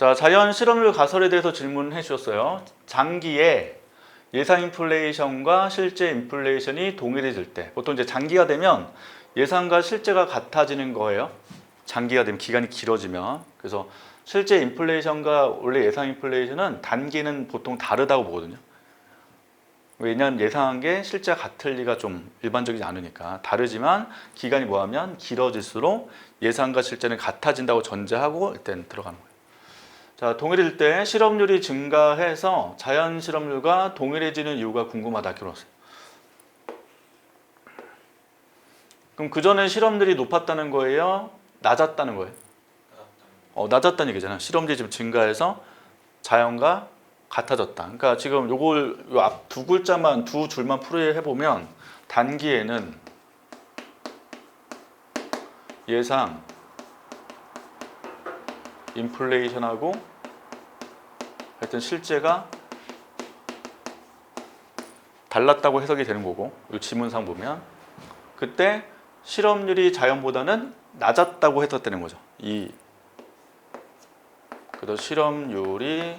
자, 자연 실업률 가설에 대해서 질문해 주셨어요. 장기에 예상 인플레이션과 실제 인플레이션이 동일해질 때, 보통 이제 장기가 되면 예상과 실제가 같아지는 거예요. 장기가 되면 기간이 길어지면. 그래서 실제 인플레이션과 원래 예상 인플레이션은 단기는 보통 다르다고 보거든요. 왜냐하면 예상한 게 실제와 같을 리가 좀 일반적이지 않으니까. 다르지만 기간이 뭐하면 길어질수록 예상과 실제는 같아진다고 전제하고 일단 들어가는 거예요. 자, 동일해질 때 실업률이 증가해서 자연 실업률과 동일해지는 이유가 궁금하다. 결혼했어요. 그럼 그전에 실업률이 높았다는 거예요? 낮았다는 거예요? 낮았다는 얘기잖아요. 실업률이 지금 증가해서 자연과 같아졌다. 그러니까 지금 요걸 요 앞 두 글자만 두 줄만 풀이해 보면 단기에는 예상 인플레이션하고 하여튼 실제가 달랐다고 해석이 되는 거고, 이 지문상 보면 그때 실업률이 자연보다는 낮았다고 해석되는 거죠. 그래서 실업률이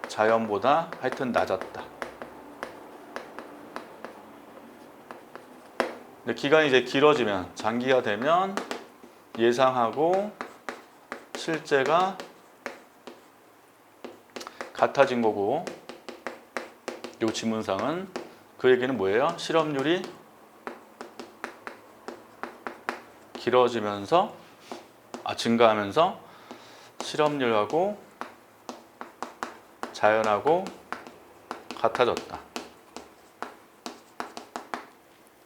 자연보다 하여튼 낮았다. 근데 기간이 이제 길어지면 장기가 되면 예상하고 실제가 같아진 거고, 이 지문상은 그 얘기는 뭐예요? 실업률이 길어지면서 증가하면서 실업률하고 자연하고 같아졌다.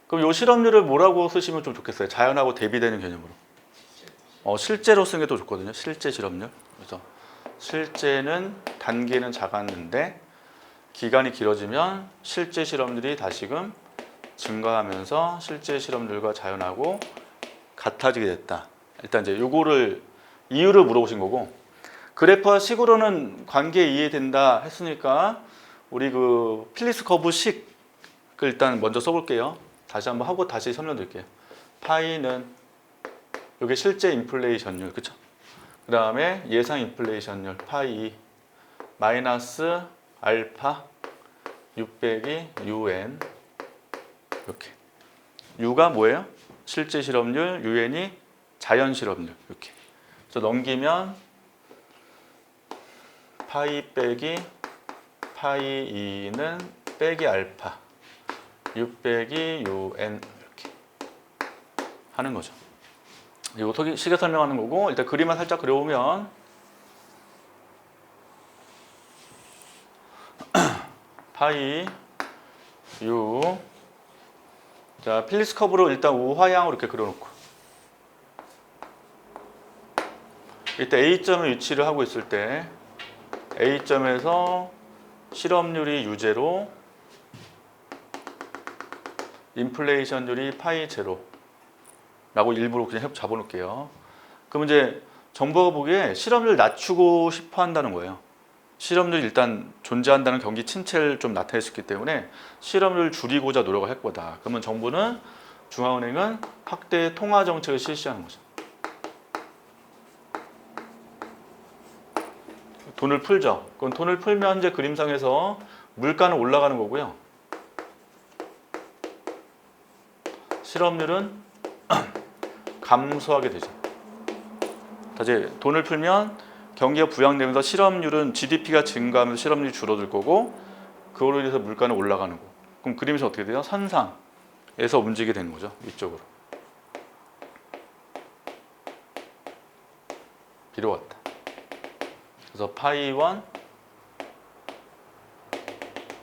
그럼 이 실업률을 뭐라고 쓰시면 좀 좋겠어요? 자연하고 대비되는 개념으로. 실제로 쓰는 게 더 좋거든요. 실제 실업률. 그래서 실제는 단기는 작았는데 기간이 길어지면 실제 실업률이 다시금 증가하면서 실제 실업률과 자연하고 같아지게 됐다. 일단 이제 요거를 이유를 물어보신 거고, 그래프와 식으로는 관계 이해된다 했으니까 우리 그 필립스 커브 식을 일단 먼저 써볼게요. 다시 한번 하고 다시 설명드릴게요. 파이는 이게 실제 인플레이션율, 그쵸? 그 다음에 예상 인플레이션율 파이 마이너스 알파 6 빼기 UN 이렇게. U가 뭐예요? 실제 실업률, UN이 자연 실업률 이렇게. 그래서 넘기면 파이 빼기 파이 2는 빼기 알파 6 빼기 UN 이렇게 하는 거죠. 이거 식에 설명하는 거고, 일단 그림만 살짝 그려보면 파이 U, 자 필립스 커브로 일단 우하향으로 이렇게 그려놓고, 이때 A점에 위치를 하고 있을 때 A점에서 실업률이 유제로 인플레이션율이 파이 제로 라고 일부러 그냥 잡아놓을게요. 그럼 이제 정부가 보기에 실업률 낮추고 싶어 한다는 거예요. 실업률이 일단 존재한다는 경기 침체를 좀 나타낼 수 있기 때문에 실업률을 줄이고자 노력을 할 거다. 그러면 정부는, 중앙은행은 확대 통화 정책을 실시하는 거죠. 돈을 풀죠. 그럼 돈을 풀면 이제 그림상에서 물가는 올라가는 거고요. 실업률은 감소하게 되죠. 다시 돈을 풀면 경기가 부양되면서 실업률은 GDP가 증가하면서 실업률이 줄어들 거고, 그걸로 인해서 물가는 올라가는 거고. 그럼 그림에서 어떻게 돼요? 선상에서 움직이게 되는 거죠. 위쪽으로. 비로 왔다. 그래서 파이 1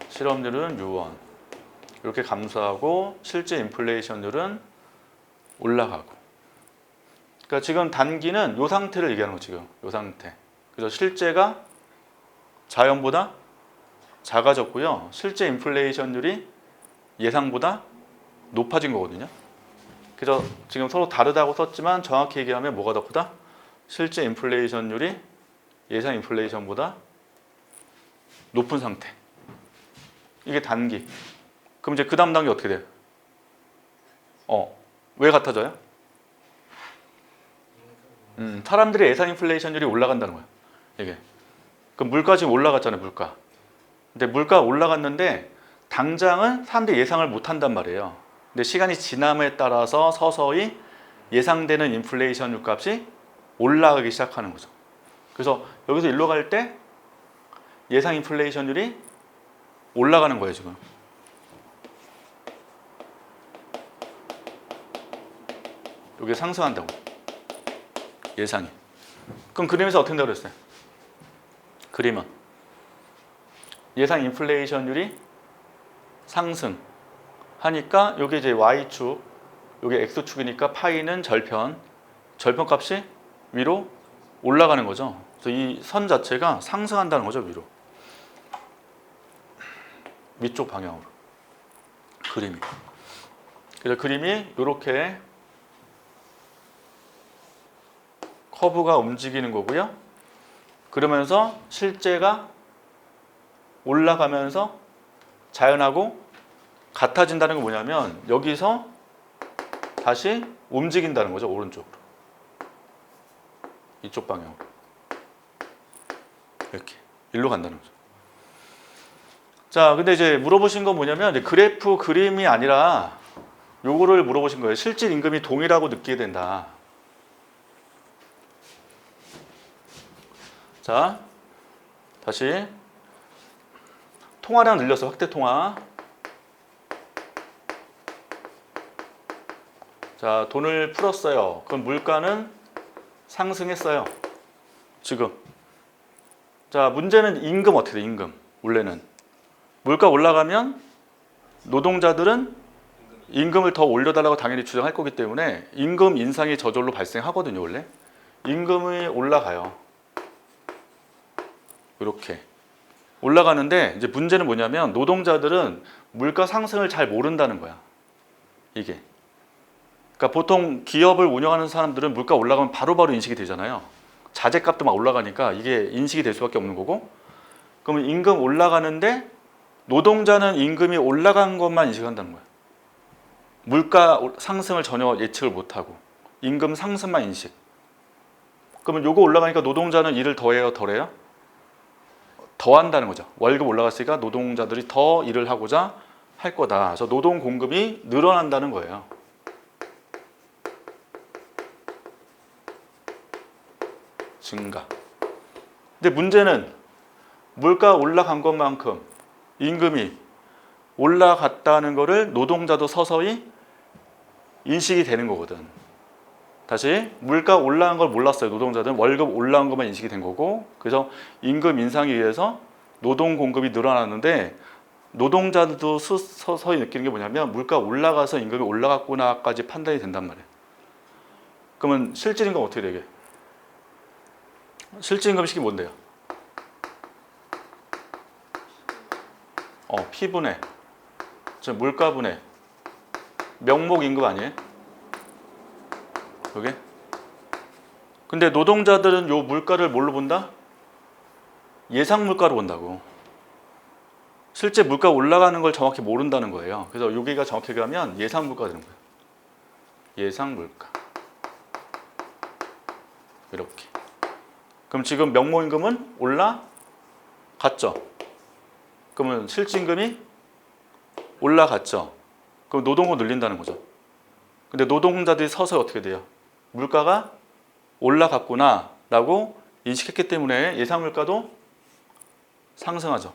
실업률은 U1 이렇게 감소하고 실제 인플레이션율은 올라가고. 그러니까 지금 단기는 이 상태를 얘기하는 거죠. 지금 이 상태. 그래서 실제가 자연보다 작아졌고요. 실제 인플레이션율이 예상보다 높아진 거거든요. 그래서 지금 서로 다르다고 썼지만 정확히 얘기하면 뭐가 더 크다? 실제 인플레이션율이 예상 인플레이션보다 높은 상태. 이게 단기. 그럼 이제 그 다음 단계 어떻게 돼요? 왜 같아져요? 사람들의 예상 인플레이션율이 올라간다는 거야. 이게. 그럼 물가 지금 올라갔잖아요, 물가. 근데 물가 올라갔는데 당장은 사람들이 예상을 못 한단 말이에요. 근데 시간이 지남에 따라서 서서히 예상되는 인플레이션율 값이 올라가기 시작하는 거죠. 그래서 여기서 일로 갈 때 예상 인플레이션율이 올라가는 거예요, 지금. 이게 상승한다고. 예상이. 그럼 그림에서 어떻게 된다고 그랬어요? 그림은 예상 인플레이션율이 상승하니까 여기 이제 Y축, 여기 X축이니까 파이는 절편 값이 위로 올라가는 거죠. 그래서 이 선 자체가 상승한다는 거죠, 위로. 위쪽 방향으로. 그림이. 그래서 그림이 이렇게 커브가 움직이는 거고요. 그러면서 실제가 올라가면서 자연하고 같아진다는 건 뭐냐면 여기서 다시 움직인다는 거죠, 오른쪽으로. 이쪽 방향으로. 이렇게 일로 간다는 거죠. 자, 근데 이제 물어보신 건 뭐냐면 이제 그래프 그림이 아니라 요거를 물어보신 거예요. 실질 임금이 동일하고 느끼게 된다. 자, 다시 통화량 늘렸어. 확대 통화. 자, 돈을 풀었어요. 그럼 물가는 상승했어요. 지금. 자, 문제는 임금 어떻게 돼? 임금. 원래는 물가 올라가면 노동자들은 임금을 더 올려달라고 당연히 주장할 거기 때문에 임금 인상이 저절로 발생하거든요. 원래 임금이 올라가요. 이렇게 올라가는데 이제 문제는 뭐냐면 노동자들은 물가 상승을 잘 모른다는 거야. 이게. 그러니까 보통 기업을 운영하는 사람들은 물가 올라가면 바로바로 인식이 되잖아요. 자재값도 막 올라가니까 이게 인식이 될 수밖에 없는 거고. 그러면 임금 올라가는데 노동자는 임금이 올라간 것만 인식한다는 거야. 물가 상승을 전혀 예측을 못하고 임금 상승만 인식. 그러면 요거 올라가니까 노동자는 일을 더해요, 덜해요? 더 한다는 거죠. 월급 올라갔으니까 노동자들이 더 일을 하고자 할 거다. 그래서 노동 공급이 늘어난다는 거예요. 증가. 근데 문제는 물가 올라간 것만큼 임금이 올라갔다는 거를 노동자도 서서히 인식이 되는 거거든. 다시 물가 올라간 걸 몰랐어요. 노동자들은 월급 올라간 것만 인식이 된 거고, 그래서 임금 인상에 의해서 노동 공급이 늘어났는데 노동자들도 서서히 느끼는 게 뭐냐면 물가 올라가서 임금이 올라갔구나까지 판단이 된단 말이에요. 그러면 실질 임금 어떻게 되게? 실질 임금식이 뭔데요? P분의 물가분의 명목 임금 아니에요? 여기? 근데 노동자들은 요 물가를 뭘로 본다? 예상 물가로 본다고. 실제 물가 올라가는 걸 정확히 모른다는 거예요. 그래서 여기가 정확히 가면 예상 물가가 되는 거예요. 예상 물가. 이렇게. 그럼 지금 명목 임금은 올라갔죠. 그러면 실질 임금이 올라갔죠. 그럼 노동을 늘린다는 거죠. 근데 노동자들이 서서히 어떻게 돼요? 물가가 올라갔구나 라고 인식했기 때문에 예상 물가도 상승하죠.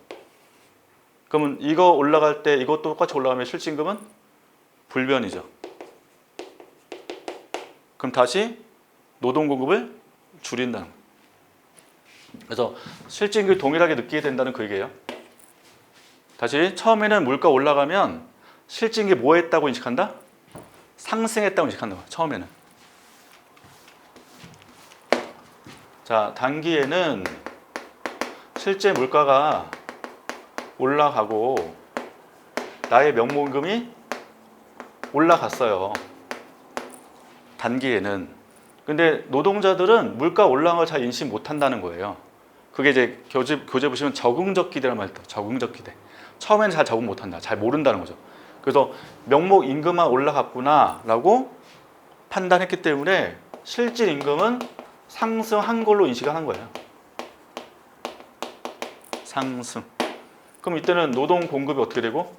그러면 이거 올라갈 때 이것도 똑같이 올라가면 실질 임금은 불변이죠. 그럼 다시 노동 공급을 줄인다는 거예요. 그래서 실질 임금이 동일하게 느끼게 된다는 그 얘기예요. 다시 처음에는 물가 올라가면 실질 임금이 뭐 했다고 인식한다? 상승했다고 인식한다. 처음에는. 자, 단기에는 실제 물가가 올라가고 나의 명목임금이 올라갔어요. 단기에는. 근데 노동자들은 물가 올라간 걸 잘 인식 못한다는 거예요. 그게 이제 교재 보시면 적응적 기대라는 말이 있다. 적응적 기대. 처음에는 잘 적응 못한다. 잘 모른다는 거죠. 그래서 명목 임금만 올라갔구나 라고 판단했기 때문에 실질 임금은 상승한 걸로 인식하는 거예요. 상승. 그럼 이때는 노동 공급이 어떻게 되고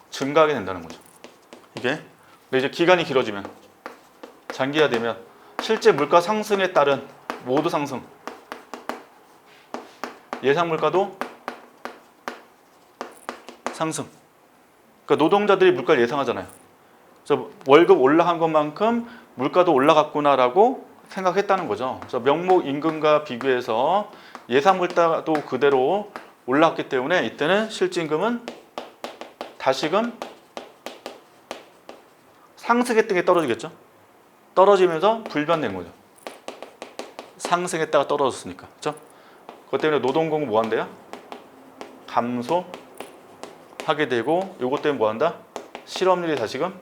증가하게 된다는 거죠. 이게. 근데 이제 기간이 길어지면 장기화되면 실제 물가 상승에 따른 모두 상승. 예상 물가도 상승. 그러니까 노동자들이 물가를 예상하잖아요. 그래서 월급 올라간 것만큼 물가도 올라갔구나라고 생각했다는 거죠. 그래서 명목 임금과 비교해서 예상 물가도 그대로 올라갔기 때문에 이때는 실질 임금은 다시금 상승했던 게 떨어지겠죠. 떨어지면서 불변된 거죠. 상승했다가 떨어졌으니까. 그렇죠? 그것 때문에 노동공급 뭐 한대요? 감소하게 되고 요것 때문에 뭐 한다? 실업률이 다시금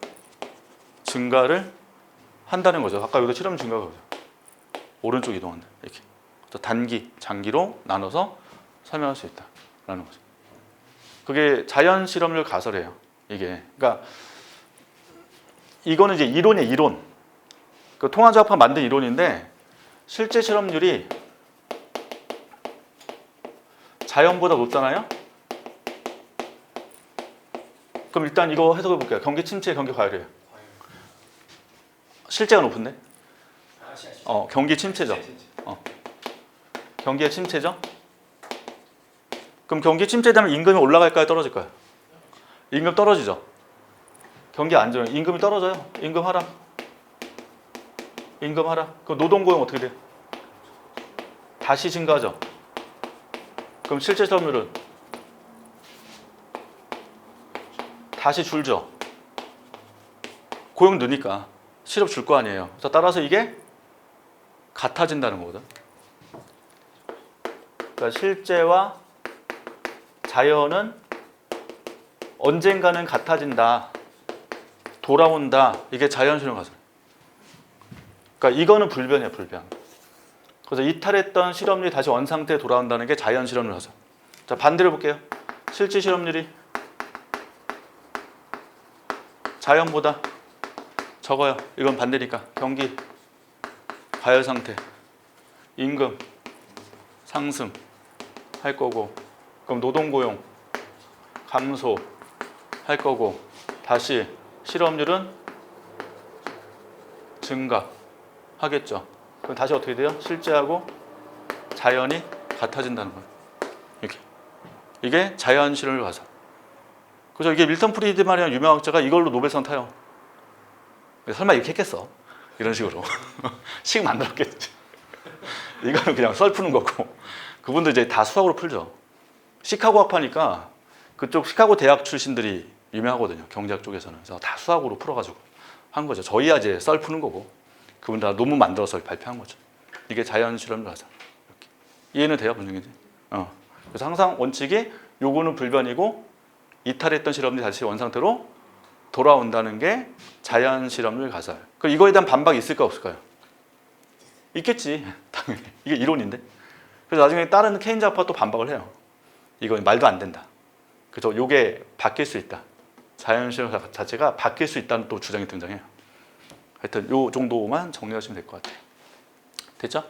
증가를 한다는 거죠. 아까 여기도 실업률 증가가 그죠. 오른쪽 이동한다. 이렇게. 단기, 장기로 나눠서 설명할 수 있다라는 거죠. 그게 자연 실업률 가설이에요. 이게. 그러니까 이거는 이제 이론이에요. 이론. 그 통화조합학 만든 이론인데 실제 실업률이 자연보다 높잖아요. 그럼 일단 이거 해석해 볼게요. 경기 침체, 경기 과열이에요. 실제가 높은데? 경기 침체죠. 경기의 침체죠. 그럼 경기 침체되면 임금이 올라갈까요? 떨어질까요? 임금 떨어지죠. 경기 안 좋아요. 임금이 떨어져요. 임금 하락. 임금 하락. 그럼 노동고용 어떻게 돼요? 다시 증가하죠. 그럼 실제 실업률은 다시 줄죠. 고용 느니까 실업 줄 거 아니에요. 그래서 따라서 이게 같아진다는 거거든. 그러니까 실제와 자연은 언젠가는 같아진다. 돌아온다. 이게 자연실현 가설. 그러니까 이거는 불변이야, 불변. 그래서 이탈했던 실업률이 다시 원상태에 돌아온다는 게 자연실현률 가설. 자, 반대로 볼게요. 실제 실업률이 자연보다 적어요. 이건 반대니까. 경기 과열 상태, 임금 상승 할 거고, 그럼 노동 고용 감소 할 거고, 다시 실업률은 증가 하겠죠. 그럼 다시 어떻게 돼요? 실제하고 자연이 같아진다는 거예요. 이렇게. 이게 자연 실험률 가설. 그죠? 이게 밀턴 프리드만이라는 유명 학자가 이걸로 노벨상 타요. 설마 이렇게 했겠어? 이런 식으로. 식 만들었겠지. 이거는 그냥 썰 푸는 거고. 그분도 이제 다 수학으로 풀죠. 시카고 학파니까 그쪽 시카고 대학 출신들이 유명하거든요. 경제학 쪽에서는. 그래서 다 수학으로 풀어가지고 한 거죠. 저희야 이제 썰 푸는 거고. 그분 다 논문 만들어서 발표한 거죠. 이게 자연 실험률 가설. 이렇게. 이해는 돼요, 분명히지? 그래서 항상 원칙이 요거는 불변이고 이탈했던 실험들이 다시 원상태로 돌아온다는 게 자연 실험률 가설. 그럼 이거에 대한 반박이 있을까 없을까요? 있겠지, 당연히. 이게 이론인데. 그래서 나중에 다른 케인즈 학파가 또 반박을 해요. 이건 말도 안 된다. 그래서 요게 바뀔 수 있다. 자연 실험 자체가 바뀔 수 있다는 또 주장이 등장해요. 하여튼 요 정도만 정리하시면 될 것 같아요. 됐죠?